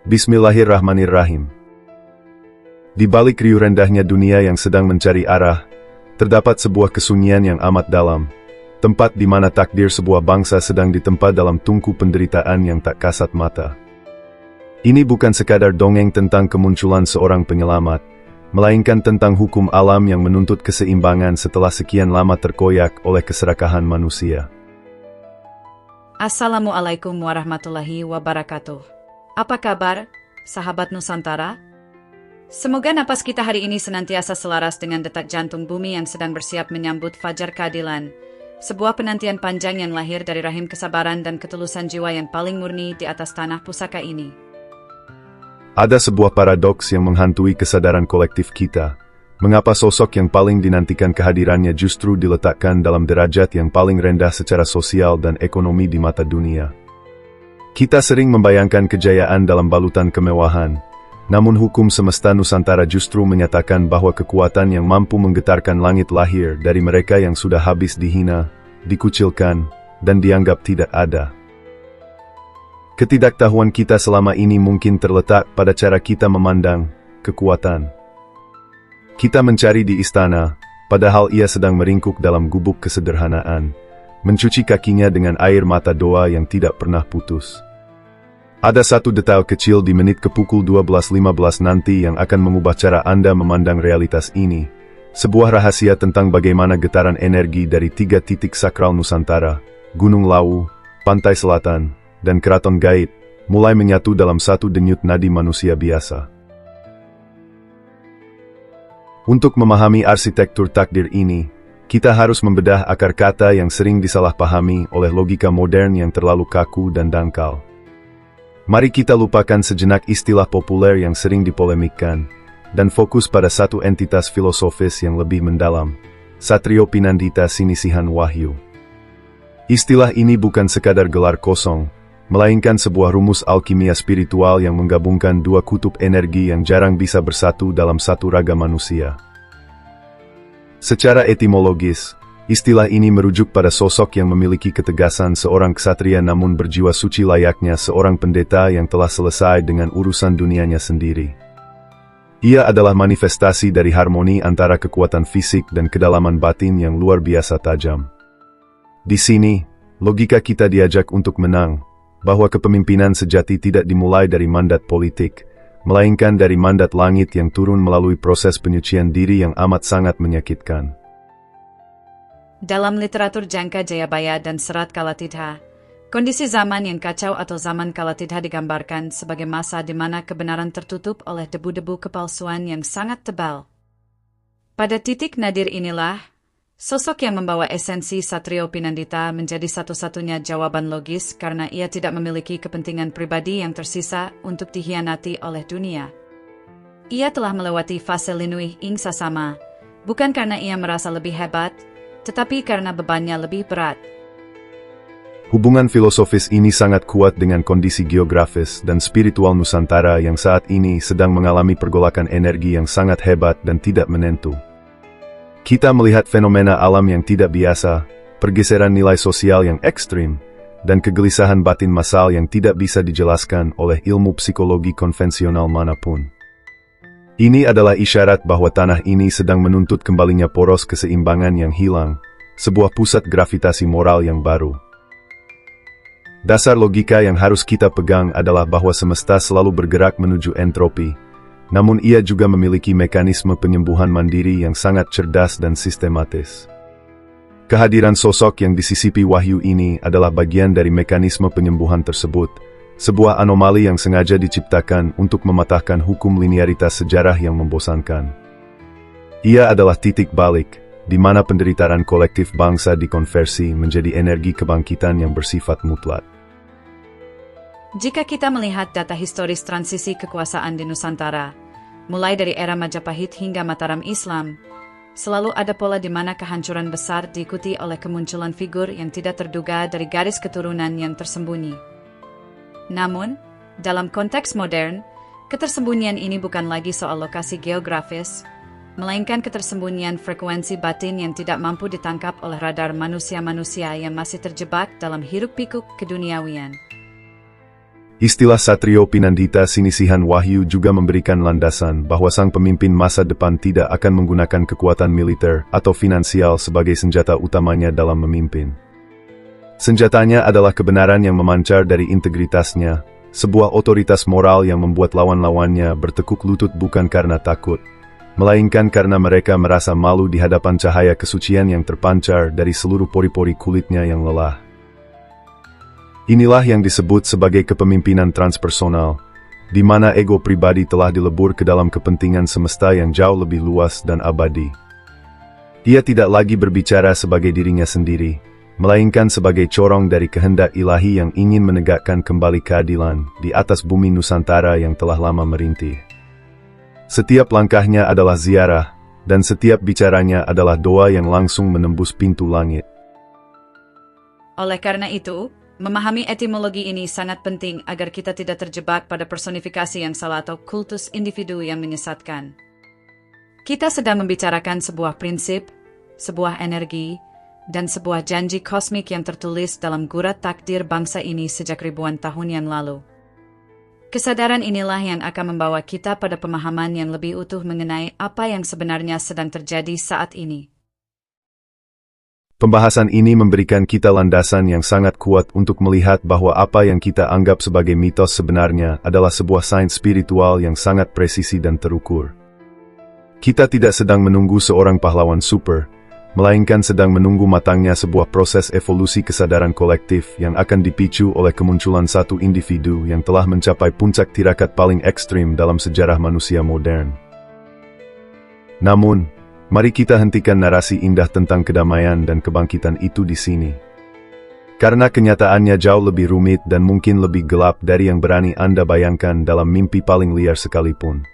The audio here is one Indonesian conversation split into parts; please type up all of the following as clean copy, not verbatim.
Bismillahirrahmanirrahim. Di balik riuh rendahnya dunia yang sedang mencari arah, terdapat sebuah kesunyian yang amat dalam, tempat di mana takdir sebuah bangsa sedang ditempa dalam tungku penderitaan yang tak kasat mata. Ini bukan sekadar dongeng tentang kemunculan seorang penyelamat, melainkan tentang hukum alam yang menuntut keseimbangan setelah sekian lama terkoyak oleh keserakahan manusia. Assalamualaikum warahmatullahi wabarakatuh. Apa kabar, sahabat Nusantara? Semoga napas kita hari ini senantiasa selaras dengan detak jantung bumi yang sedang bersiap menyambut fajar keadilan, sebuah penantian panjang yang lahir dari rahim kesabaran dan ketulusan jiwa yang paling murni di atas tanah pusaka ini. Ada sebuah paradoks yang menghantui kesadaran kolektif kita. Mengapa sosok yang paling dinantikan kehadirannya justru diletakkan dalam derajat yang paling rendah secara sosial dan ekonomi di mata dunia? Kita sering membayangkan kejayaan dalam balutan kemewahan, namun hukum semesta Nusantara justru menyatakan bahwa kekuatan yang mampu menggetarkan langit lahir dari mereka yang sudah habis dihina, dikucilkan, dan dianggap tidak ada. Ketidaktahuan kita selama ini mungkin terletak pada cara kita memandang kekuatan. Kita mencari di istana, padahal ia sedang meringkuk dalam gubuk kesederhanaan, mencuci kakinya dengan air mata doa yang tidak pernah putus. Ada satu detail kecil di menit ke pukul 12.15 nanti yang akan mengubah cara Anda memandang realitas ini. Sebuah rahasia tentang bagaimana getaran energi dari 3 titik sakral Nusantara, Gunung Lawu, Pantai Selatan, dan Keraton Gaib, mulai menyatu dalam satu denyut nadi manusia biasa. Untuk memahami arsitektur takdir ini, kita harus membedah akar kata yang sering disalahpahami oleh logika modern yang terlalu kaku dan dangkal. Mari kita lupakan sejenak istilah populer yang sering dipolemikkan, dan fokus pada satu entitas filosofis yang lebih mendalam, Satrio Pinandita Sinisihan Wahyu. Istilah ini bukan sekadar gelar kosong, melainkan sebuah rumus alkimia spiritual yang menggabungkan dua kutub energi yang jarang bisa bersatu dalam satu raga manusia. Secara etimologis, istilah ini merujuk pada sosok yang memiliki ketegasan seorang ksatria namun berjiwa suci layaknya seorang pendeta yang telah selesai dengan urusan dunianya sendiri. Ia adalah manifestasi dari harmoni antara kekuatan fisik dan kedalaman batin yang luar biasa tajam. Di sini, logika kita diajak untuk menang, bahwa kepemimpinan sejati tidak dimulai dari mandat politik, melainkan dari mandat langit yang turun melalui proses penyucian diri yang amat sangat menyakitkan. Dalam literatur Jangka Jayabaya dan Serat Kalatidha, kondisi zaman yang kacau atau zaman Kalatidha digambarkan sebagai masa di mana kebenaran tertutup oleh debu-debu kepalsuan yang sangat tebal. Pada titik nadir inilah, sosok yang membawa esensi Satrio Pinandita menjadi satu-satunya jawaban logis karena ia tidak memiliki kepentingan pribadi yang tersisa untuk dihianati oleh dunia. Ia telah melewati fase Linuih ing Sasama, bukan karena ia merasa lebih hebat, tetapi karena bebannya lebih berat. Hubungan filosofis ini sangat kuat dengan kondisi geografis dan spiritual Nusantara yang saat ini sedang mengalami pergolakan energi yang sangat hebat dan tidak menentu. Kita melihat fenomena alam yang tidak biasa, pergeseran nilai sosial yang ekstrim, dan kegelisahan batin massal yang tidak bisa dijelaskan oleh ilmu psikologi konvensional manapun. Ini adalah isyarat bahwa tanah ini sedang menuntut kembalinya poros keseimbangan yang hilang, sebuah pusat gravitasi moral yang baru. Dasar logika yang harus kita pegang adalah bahwa semesta selalu bergerak menuju entropi, namun ia juga memiliki mekanisme penyembuhan mandiri yang sangat cerdas dan sistematis. Kehadiran sosok yang disisipi wahyu ini adalah bagian dari mekanisme penyembuhan tersebut, sebuah anomali yang sengaja diciptakan untuk mematahkan hukum linearitas sejarah yang membosankan. Ia adalah titik balik, di mana penderitaan kolektif bangsa dikonversi menjadi energi kebangkitan yang bersifat mutlak. Jika kita melihat data historis transisi kekuasaan di Nusantara, mulai dari era Majapahit hingga Mataram Islam, selalu ada pola di mana kehancuran besar diikuti oleh kemunculan figur yang tidak terduga dari garis keturunan yang tersembunyi. Namun, dalam konteks modern, ketersembunyian ini bukan lagi soal lokasi geografis, melainkan ketersembunyian frekuensi batin yang tidak mampu ditangkap oleh radar manusia-manusia yang masih terjebak dalam hiruk-pikuk keduniawian. Istilah Satrio Pinandita Sinisihan Wahyu juga memberikan landasan bahwa sang pemimpin masa depan tidak akan menggunakan kekuatan militer atau finansial sebagai senjata utamanya dalam memimpin. Senjatanya adalah kebenaran yang memancar dari integritasnya, sebuah otoritas moral yang membuat lawan-lawannya bertekuk lutut bukan karena takut, melainkan karena mereka merasa malu di hadapan cahaya kesucian yang terpancar dari seluruh pori-pori kulitnya yang lelah. Inilah yang disebut sebagai kepemimpinan transpersonal, di mana ego pribadi telah dilebur ke dalam kepentingan semesta yang jauh lebih luas dan abadi. Ia tidak lagi berbicara sebagai dirinya sendiri, melainkan sebagai corong dari kehendak ilahi yang ingin menegakkan kembali keadilan di atas bumi Nusantara yang telah lama merintih. Setiap langkahnya adalah ziarah, dan setiap bicaranya adalah doa yang langsung menembus pintu langit. Oleh karena itu, memahami etimologi ini sangat penting agar kita tidak terjebak pada personifikasi yang salah atau kultus individu yang menyesatkan. Kita sedang membicarakan sebuah prinsip, sebuah energi, dan sebuah janji kosmik yang tertulis dalam gurat takdir bangsa ini sejak ribuan tahun yang lalu. Kesadaran inilah yang akan membawa kita pada pemahaman yang lebih utuh mengenai apa yang sebenarnya sedang terjadi saat ini. Pembahasan ini memberikan kita landasan yang sangat kuat untuk melihat bahwa apa yang kita anggap sebagai mitos sebenarnya adalah sebuah sains spiritual yang sangat presisi dan terukur. Kita tidak sedang menunggu seorang pahlawan super, melainkan sedang menunggu matangnya sebuah proses evolusi kesadaran kolektif yang akan dipicu oleh kemunculan satu individu yang telah mencapai puncak tirakat paling ekstrim dalam sejarah manusia modern. Namun, mari kita hentikan narasi indah tentang kedamaian dan kebangkitan itu di sini. Karena kenyataannya jauh lebih rumit dan mungkin lebih gelap dari yang berani Anda bayangkan dalam mimpi paling liar sekalipun.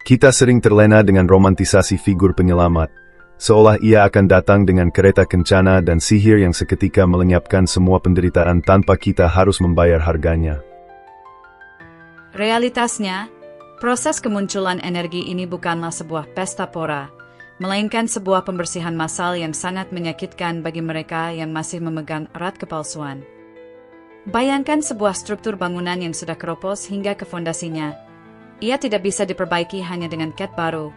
Kita sering terlena dengan romantisasi figur penyelamat, seolah ia akan datang dengan kereta kencana dan sihir yang seketika melenyapkan semua penderitaan tanpa kita harus membayar harganya. Realitasnya, proses kemunculan energi ini bukanlah sebuah pesta pora, melainkan sebuah pembersihan massal yang sangat menyakitkan bagi mereka yang masih memegang erat kepalsuan. Bayangkan sebuah struktur bangunan yang sudah keropos hingga ke fondasinya. Ia tidak bisa diperbaiki hanya dengan cat baru.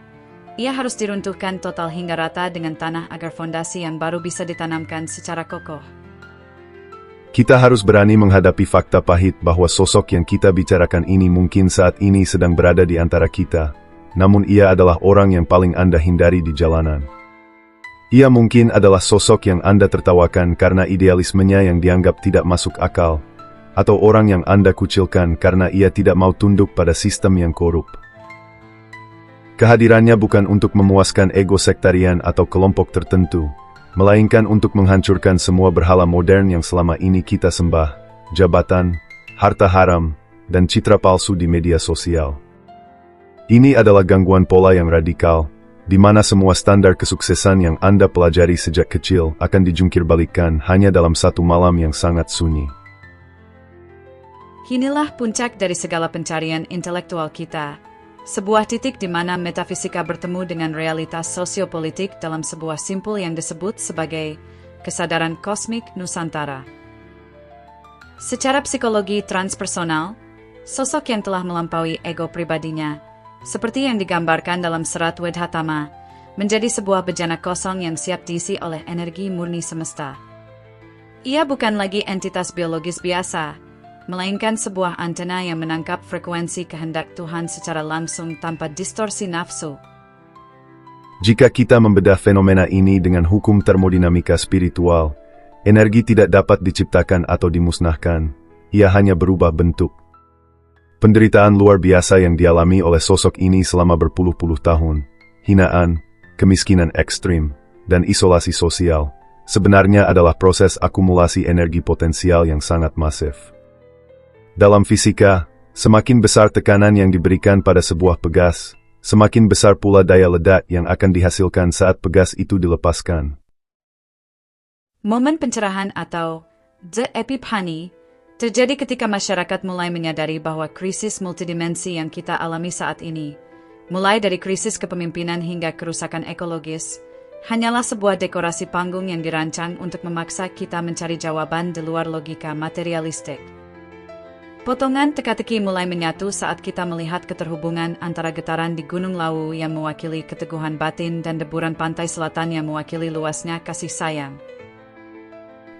Ia harus diruntuhkan total hingga rata dengan tanah agar fondasi yang baru bisa ditanamkan secara kokoh. Kita harus berani menghadapi fakta pahit bahwa sosok yang kita bicarakan ini mungkin saat ini sedang berada di antara kita, namun ia adalah orang yang paling Anda hindari di jalanan. Ia mungkin adalah sosok yang Anda tertawakan karena idealismenya yang dianggap tidak masuk akal, atau orang yang Anda kucilkan karena ia tidak mau tunduk pada sistem yang korup. Kehadirannya bukan untuk memuaskan ego sektarian atau kelompok tertentu, melainkan untuk menghancurkan semua berhala modern yang selama ini kita sembah, jabatan, harta haram, dan citra palsu di media sosial. Ini adalah gangguan pola yang radikal, di mana semua standar kesuksesan yang Anda pelajari sejak kecil akan dijungkirbalikkan hanya dalam satu malam yang sangat sunyi. Inilah puncak dari segala pencarian intelektual kita, sebuah titik di mana metafisika bertemu dengan realitas sosiopolitik dalam sebuah simpul yang disebut sebagai kesadaran kosmik Nusantara. Secara psikologi transpersonal, sosok yang telah melampaui ego pribadinya, seperti yang digambarkan dalam serat Wedhatama, menjadi sebuah bejana kosong yang siap diisi oleh energi murni semesta. Ia bukan lagi entitas biologis biasa, melainkan sebuah antena yang menangkap frekuensi kehendak Tuhan secara langsung tanpa distorsi nafsu. Jika kita membedah fenomena ini dengan hukum termodinamika spiritual, energi tidak dapat diciptakan atau dimusnahkan, ia hanya berubah bentuk. Penderitaan luar biasa yang dialami oleh sosok ini selama berpuluh-puluh tahun, hinaan, kemiskinan ekstrim, dan isolasi sosial, sebenarnya adalah proses akumulasi energi potensial yang sangat masif. Dalam fisika, semakin besar tekanan yang diberikan pada sebuah pegas, semakin besar pula daya ledak yang akan dihasilkan saat pegas itu dilepaskan. Momen pencerahan atau The Epiphany terjadi ketika masyarakat mulai menyadari bahwa krisis multidimensi yang kita alami saat ini, mulai dari krisis kepemimpinan hingga kerusakan ekologis, hanyalah sebuah dekorasi panggung yang dirancang untuk memaksa kita mencari jawaban di luar logika materialistik. Potongan teka-teki mulai menyatu saat kita melihat keterhubungan antara getaran di Gunung Lawu yang mewakili keteguhan batin dan deburan pantai selatan yang mewakili luasnya kasih sayang.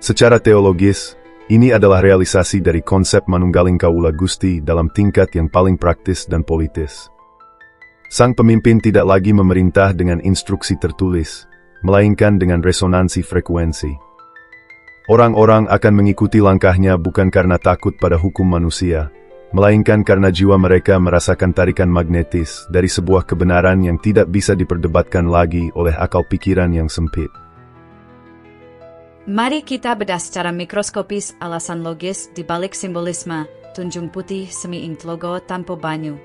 Secara teologis, ini adalah realisasi dari konsep manunggaling Kawula Gusti dalam tingkat yang paling praktis dan politis. Sang pemimpin tidak lagi memerintah dengan instruksi tertulis, melainkan dengan resonansi frekuensi. Orang-orang akan mengikuti langkahnya bukan karena takut pada hukum manusia, melainkan karena jiwa mereka merasakan tarikan magnetis dari sebuah kebenaran yang tidak bisa diperdebatkan lagi oleh akal pikiran yang sempit. Mari kita bedah secara mikroskopis alasan logis di balik simbolisme tunjung putih semi-ink logo tanpa banyu.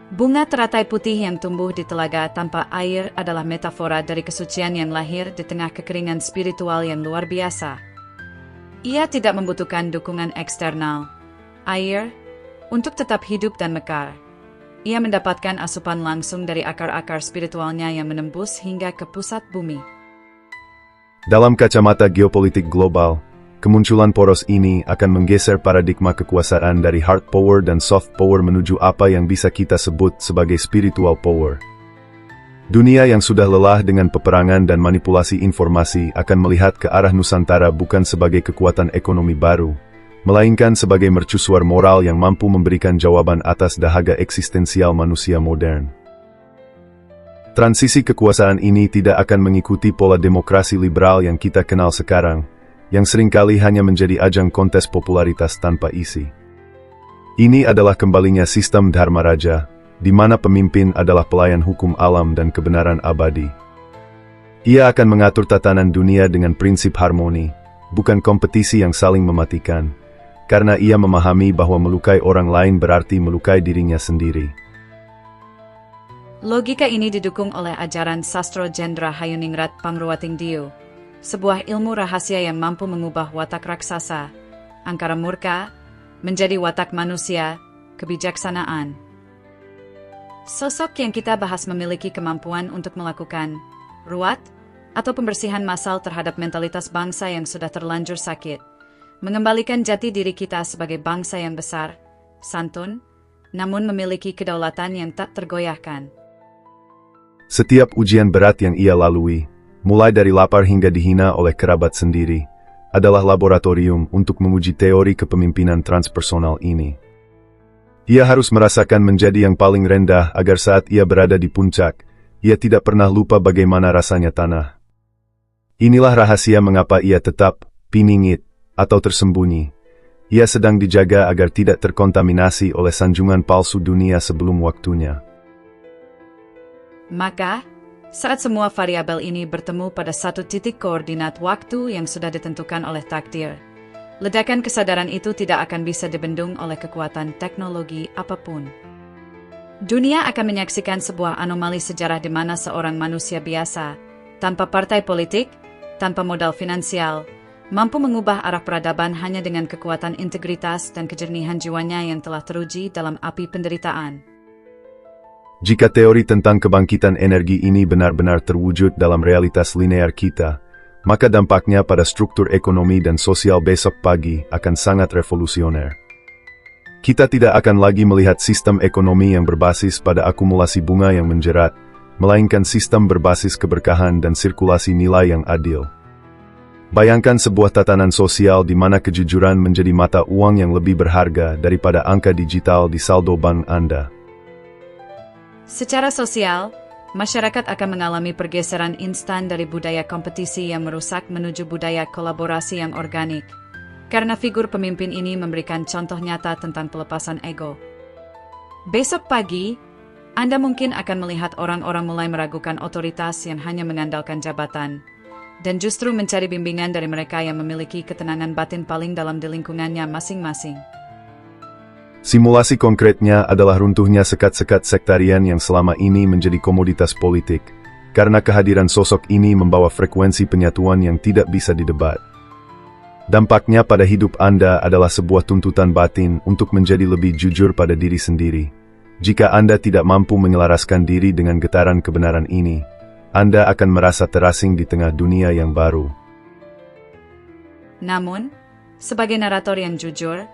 Bunga teratai putih yang tumbuh di telaga tanpa air adalah metafora dari kesucian yang lahir di tengah kekeringan spiritual yang luar biasa. Ia tidak membutuhkan dukungan eksternal, air, untuk tetap hidup dan mekar. Ia mendapatkan asupan langsung dari akar-akar spiritualnya yang menembus hingga ke pusat bumi. Dalam kacamata geopolitik global, kemunculan poros ini akan menggeser paradigma kekuasaan dari hard power dan soft power menuju apa yang bisa kita sebut sebagai spiritual power. Dunia yang sudah lelah dengan peperangan dan manipulasi informasi akan melihat ke arah Nusantara bukan sebagai kekuatan ekonomi baru, melainkan sebagai mercusuar moral yang mampu memberikan jawaban atas dahaga eksistensial manusia modern. Transisi kekuasaan ini tidak akan mengikuti pola demokrasi liberal yang kita kenal sekarang, yang seringkali hanya menjadi ajang kontes popularitas tanpa isi. Ini adalah kembalinya sistem Dharma Raja, di mana pemimpin adalah pelayan hukum alam dan kebenaran abadi. Ia akan mengatur tatanan dunia dengan prinsip harmoni, bukan kompetisi yang saling mematikan, karena ia memahami bahwa melukai orang lain berarti melukai dirinya sendiri. Logika ini didukung oleh ajaran Sastro Jendra Hayuningrat Pangruwating Dio, sebuah ilmu rahasia yang mampu mengubah watak raksasa, angkara murka, menjadi watak manusia, kebijaksanaan. Sosok yang kita bahas memiliki kemampuan untuk melakukan ruat atau pembersihan massal terhadap mentalitas bangsa yang sudah terlanjur sakit, mengembalikan jati diri kita sebagai bangsa yang besar, santun, namun memiliki kedaulatan yang tak tergoyahkan. Setiap ujian berat yang ia lalui, mulai dari lapar hingga dihina oleh kerabat sendiri, adalah laboratorium untuk menguji teori kepemimpinan transpersonal ini. Ia harus merasakan menjadi yang paling rendah agar saat ia berada di puncak, ia tidak pernah lupa bagaimana rasanya tanah. Inilah rahasia mengapa ia tetap piningit atau tersembunyi. Ia sedang dijaga agar tidak terkontaminasi oleh sanjungan palsu dunia sebelum waktunya. Maka, saat semua variabel ini bertemu pada satu titik koordinat waktu yang sudah ditentukan oleh takdir, ledakan kesadaran itu tidak akan bisa dibendung oleh kekuatan teknologi apapun. Dunia akan menyaksikan sebuah anomali sejarah di mana seorang manusia biasa, tanpa partai politik, tanpa modal finansial, mampu mengubah arah peradaban hanya dengan kekuatan integritas dan kejernihan jiwanya yang telah teruji dalam api penderitaan. Jika teori tentang kebangkitan energi ini benar-benar terwujud dalam realitas linear kita, maka dampaknya pada struktur ekonomi dan sosial besok pagi akan sangat revolusioner. Kita tidak akan lagi melihat sistem ekonomi yang berbasis pada akumulasi bunga yang menjerat, melainkan sistem berbasis keberkahan dan sirkulasi nilai yang adil. Bayangkan sebuah tatanan sosial di mana kejujuran menjadi mata uang yang lebih berharga daripada angka digital di saldo bank Anda. Secara sosial, masyarakat akan mengalami pergeseran instan dari budaya kompetisi yang merusak menuju budaya kolaborasi yang organik, karena figur pemimpin ini memberikan contoh nyata tentang pelepasan ego. Besok pagi, Anda mungkin akan melihat orang-orang mulai meragukan otoritas yang hanya mengandalkan jabatan, dan justru mencari bimbingan dari mereka yang memiliki ketenangan batin paling dalam di lingkungannya masing-masing. Simulasi konkretnya adalah runtuhnya sekat-sekat sektarian yang selama ini menjadi komoditas politik, karena kehadiran sosok ini membawa frekuensi penyatuan yang tidak bisa didebat. Dampaknya pada hidup Anda adalah sebuah tuntutan batin untuk menjadi lebih jujur pada diri sendiri. Jika Anda tidak mampu menyelaraskan diri dengan getaran kebenaran ini, Anda akan merasa terasing di tengah dunia yang baru. Namun, sebagai narator yang jujur,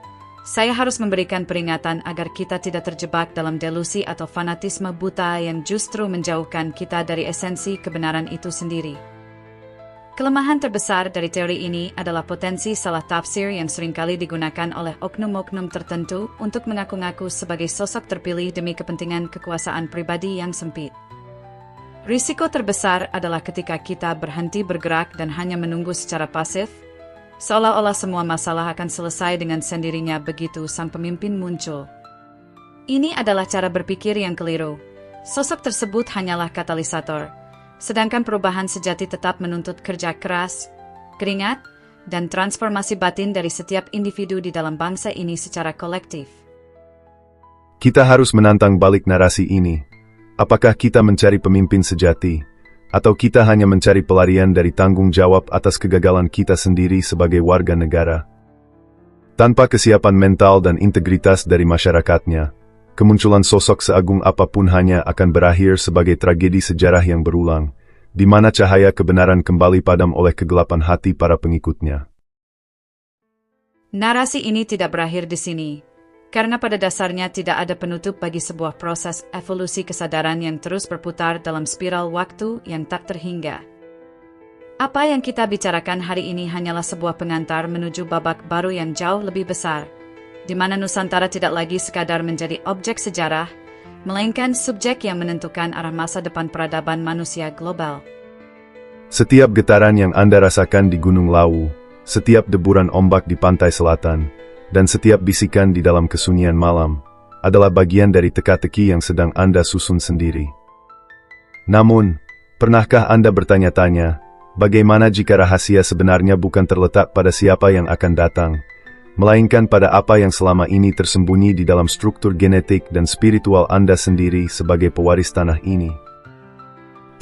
Saya harus memberikan peringatan agar kita tidak terjebak dalam delusi atau fanatisme buta yang justru menjauhkan kita dari esensi kebenaran itu sendiri. Kelemahan terbesar dari teori ini adalah potensi salah tafsir yang seringkali digunakan oleh oknum-oknum tertentu untuk mengaku-ngaku sebagai sosok terpilih demi kepentingan kekuasaan pribadi yang sempit. Risiko terbesar adalah ketika kita berhenti bergerak dan hanya menunggu secara pasif, seolah-olah semua masalah akan selesai dengan sendirinya begitu sang pemimpin muncul. Ini adalah cara berpikir yang keliru. Sosok tersebut hanyalah katalisator, sedangkan perubahan sejati tetap menuntut kerja keras, keringat, dan transformasi batin dari setiap individu di dalam bangsa ini secara kolektif. Kita harus menantang balik narasi ini. Apakah kita mencari pemimpin sejati, atau kita hanya mencari pelarian dari tanggung jawab atas kegagalan kita sendiri sebagai warga negara? Tanpa kesiapan mental dan integritas dari masyarakatnya, kemunculan sosok seagung apapun hanya akan berakhir sebagai tragedi sejarah yang berulang, di mana cahaya kebenaran kembali padam oleh kegelapan hati para pengikutnya. Narasi ini tidak berakhir di sini, karena pada dasarnya tidak ada penutup bagi sebuah proses evolusi kesadaran yang terus berputar dalam spiral waktu yang tak terhingga. Apa yang kita bicarakan hari ini hanyalah sebuah pengantar menuju babak baru yang jauh lebih besar, di mana Nusantara tidak lagi sekadar menjadi objek sejarah, melainkan subjek yang menentukan arah masa depan peradaban manusia global. Setiap getaran yang Anda rasakan di Gunung Lawu, setiap deburan ombak di pantai selatan, dan setiap bisikan di dalam kesunyian malam, adalah bagian dari teka-teki yang sedang Anda susun sendiri. Namun, pernahkah Anda bertanya-tanya, bagaimana jika rahasia sebenarnya bukan terletak pada siapa yang akan datang, melainkan pada apa yang selama ini tersembunyi di dalam struktur genetik dan spiritual Anda sendiri sebagai pewaris tanah ini?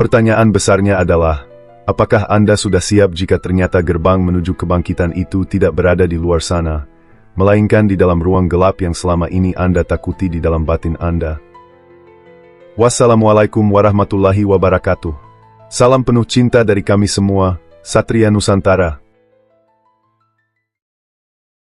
Pertanyaan besarnya adalah, apakah Anda sudah siap jika ternyata gerbang menuju kebangkitan itu tidak berada di luar sana, melainkan di dalam ruang gelap yang selama ini Anda takuti di dalam batin Anda? Wassalamualaikum warahmatullahi wabarakatuh. Salam penuh cinta dari kami semua, Satria Nusantara.